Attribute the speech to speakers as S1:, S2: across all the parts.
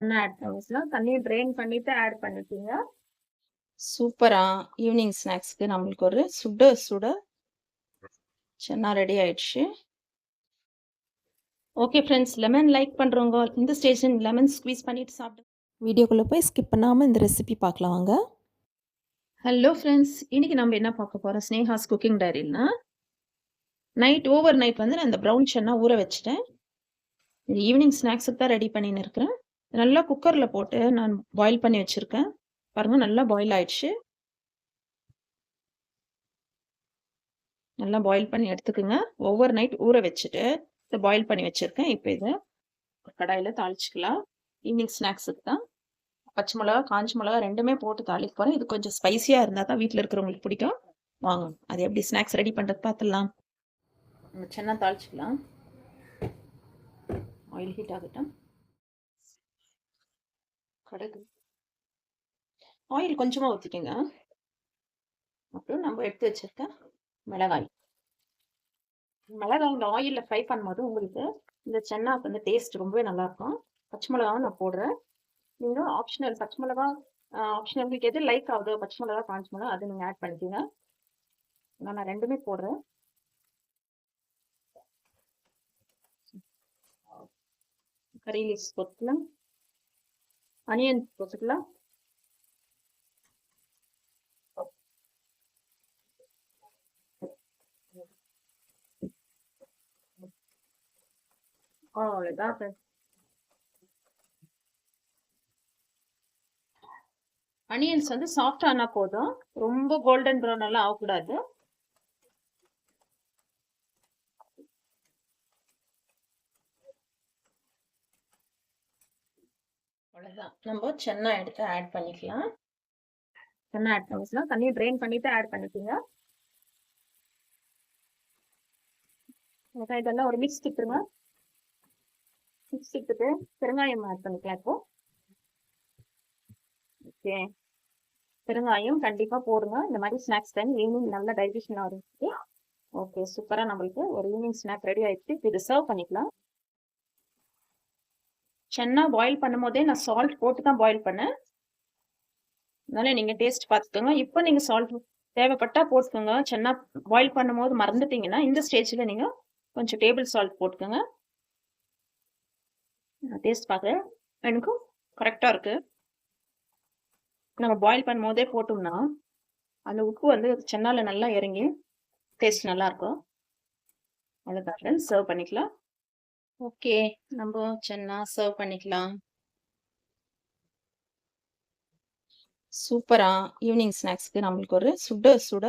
S1: Add பண்ணிக்கலாம். தண்ணியை train பண்ணிட்டு ஆட் பண்ணிக்கோங்க.
S2: சூப்பரா ஈவினிங் ஸ்நாக்ஸ்க்கு நம்மளுக்கு ஒரு சுட சுட சென்னா ரெடி ஆயிடுச்சு. ஓகே ஃப்ரெண்ட்ஸ், லெமன் லைக் பண்ணுறவங்க இந்த ஸ்டேஷன் லெமன் ஸ்க்வீஸ் பண்ணிட்டு சாப்பிட்டு
S3: வீடியோக்குள்ளே போய் ஸ்கிப் பண்ணாமல் இந்த ரெசிபி பார்க்கலாம் வாங்க.
S2: ஹலோ ஃப்ரெண்ட்ஸ், இன்னைக்கு நம்ம என்ன பார்க்க போகிறோம்? ஸ்னேஹாஸ் குக்கிங் டைரின்னா ஓவர் நைட் வந்து நான் இந்த ப்ரௌன் சென்னா ஊற வச்சுட்டேன். இது ஈவினிங் ஸ்நாக்ஸுக்கு தான் ரெடி பண்ணின்னு இருக்கிறேன். நல்லா குக்கரில் போட்டு நான் பாயில் பண்ணி வச்சுருக்கேன். பாருங்கள், நல்லா பாயில் ஆயிடுச்சு. நல்லா பாயில் பண்ணி எடுத்துக்கோங்க. ஓவர் நைட் ஊற வச்சுட்டு இதை பாயில் பண்ணி வச்சுருக்கேன். இப்போ இதை கடாயில் தாளிச்சிக்கலாம். ஈவினிங் ஸ்நாக்ஸுக்கு தான். பச்சை மிளகா, காஞ்ச மிளகா ரெண்டுமே போட்டு தாளிக்க போகிறேன். இது கொஞ்சம் ஸ்பைசியாக இருந்தால் தான் வீட்டில் இருக்கிறவங்களுக்கு பிடிக்கும். வாங்க, அது எப்படி ஸ்நாக்ஸ் ரெடி பண்ணுறது பார்த்துடலாம். நம்ம சென்னா தாளிச்சிக்கலாம். ஆயில் ஹீட் ஆகட்டும். கடுகு, ஆயில் கொஞ்சமாக ஊற்றிக்கோங்க. அப்புறம் நம்ம எடுத்து வச்சிருக்க மிளகாய் இந்த ஆயிலில் ஃப்ரை பண்ணும்போது உங்களுக்கு இந்த சென்னாக்கு வந்து டேஸ்ட் ரொம்பவே நல்லாயிருக்கும். பச்சை மிளகாவும் நான் போடுறேன். நீங்கள் ஆப்ஷனல் பச்சை மிளகா ஆப்ஷனல் உங்களுக்கு எது லைக் ஆகுதோ பச்சை மிளகா, காஞ்ச மிளகா அது நீங்கள் ஆட் பண்ணிக்கோங்க. நான் ரெண்டுமே போடுறேன். கறி லீவ்ஸ் போட்டுக்கலாம். அனியன் போட்டுக்கலாம். அவ்வளோதான். அனியன்ஸ் வந்து சாஃப்ட் ஆனா போதும், ரொம்ப கோல்டன் ப்ரௌன் எல்லாம் ஆகக்கூடாது. அவ்வளோதான். நம்ம சென்னா எடுத்து ஆட் பண்ணிக்கலாம். சென்னா ஆட் பண்ணிக்கலாம். தண்ணியை ட்ரெயின் பண்ணிட்டு ஆட் பண்ணிக்கோங்க. இதெல்லாம் ஒரு மிக்ஸ் திட்டுருங்க. மிக்ஸ் திட்டுட்டு பெருங்காயம் ஆட் பண்ணிக்கலாம். இப்போ ஓகே, பெருங்காயம் கண்டிப்பாக போடுங்க. இந்த மாதிரி ஸ்நாக்ஸ் டைம் ஈவினிங் நல்லா டைஜஷன் ஆகிருக்கு. ஓகே, சூப்பராக நம்மளுக்கு ஒரு ஈவினிங் ஸ்நாக் ரெடி ஆகிடுச்சு. இது சர்வ் பண்ணிக்கலாம். சென்னா பாயில் பண்ணும் போதே நான் சால்ட் போட்டு தான் பாயில் பண்ணேன். அதனால நீங்கள் டேஸ்ட் பார்த்துக்கோங்க. இப்போ நீங்கள் சால்ட் தேவைப்பட்டா போட்டுக்கோங்க. சென்னா பாயில் பண்ணும்போது மறந்துட்டீங்கன்னா இந்த ஸ்டேஜில் நீங்கள் கொஞ்சம் டேபிள் சால்ட் போட்டுக்கோங்க. டேஸ்ட் பார்க்க எனக்கும் கரெக்டாக இருக்குது. நம்ம பாயில் பண்ணும் போதே போட்டோம்னா அந்த உப்பு வந்து சென்னால நல்லா இறங்கி டேஸ்ட் நல்லாயிருக்கும். அவ்வளோதான் ஃப்ரெண்ட்ஸ், சர்வ் பண்ணிக்கலாம். ஓகே, நம்ம சென்னா சர்வ் பண்ணிக்கலாம். சூப்பரா ஈவினிங் ஸ்நாக்ஸ்க்கு நம்மளுக்கு ஒரு சுட சுட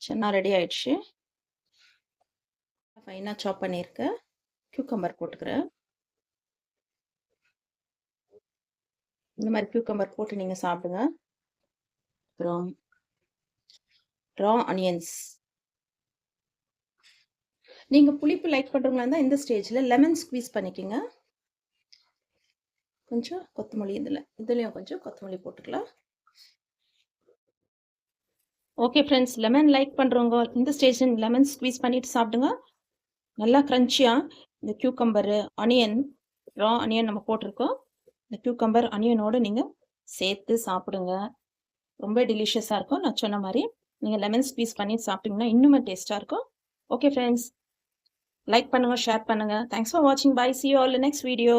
S2: சென்னா ரெடி ஆயிடுச்சு. ஃபைனாக சாப் பண்ணியிருக்கேன். கியூக்கம்பர் போட்டுக்கிறேன். இந்த மாதிரி கியூக்கம்பர் போட்டு நீங்கள் சாப்பிடுங்க. அப்புறம் ரா ஆனியன்ஸ். நீங்கள் புளிப்பு லைக் பண்ணுறவங்களா இருந்தால் இந்த ஸ்டேஜில் லெமன் ஸ்க்வீஸ் பண்ணிக்கோங்க. கொஞ்சம் கொத்தமல்லி இதுலேயும் கொஞ்சம் கொத்தமல்லி போட்டுக்கலாம். ஓகே ஃப்ரெண்ட்ஸ், லெமன் லைக் பண்ணுறவங்க இந்த ஸ்டேஜில் லெமன் ஸ்க்வீஸ் பண்ணிட்டு சாப்பிடுங்க. நல்லா க்ரன்ச்சியாக இந்த கியூக்கம்பரு, ஆனியன், ரா ஆனியன் நம்ம போட்டிருக்கோம். இந்த கியூக்கம்பர் ஆனியனோடு நீங்கள் சேர்த்து சாப்பிடுங்க. ரொம்ப டெலிஷியஸாக இருக்கும். நான் சொன்ன மாதிரி நீங்கள் லெமன் ஸ்க்வீஸ் பண்ணி சாப்பிட்டீங்கன்னா இன்னுமே டேஸ்ட்டாக இருக்கும். ஓகே ஃப்ரெண்ட்ஸ், லைக் பண்ணுங்கள், ஷேர் பண்ணுங்கள். தேங்க்ஸ் ஃபார் வாட்சிங். By. See you all in the next video.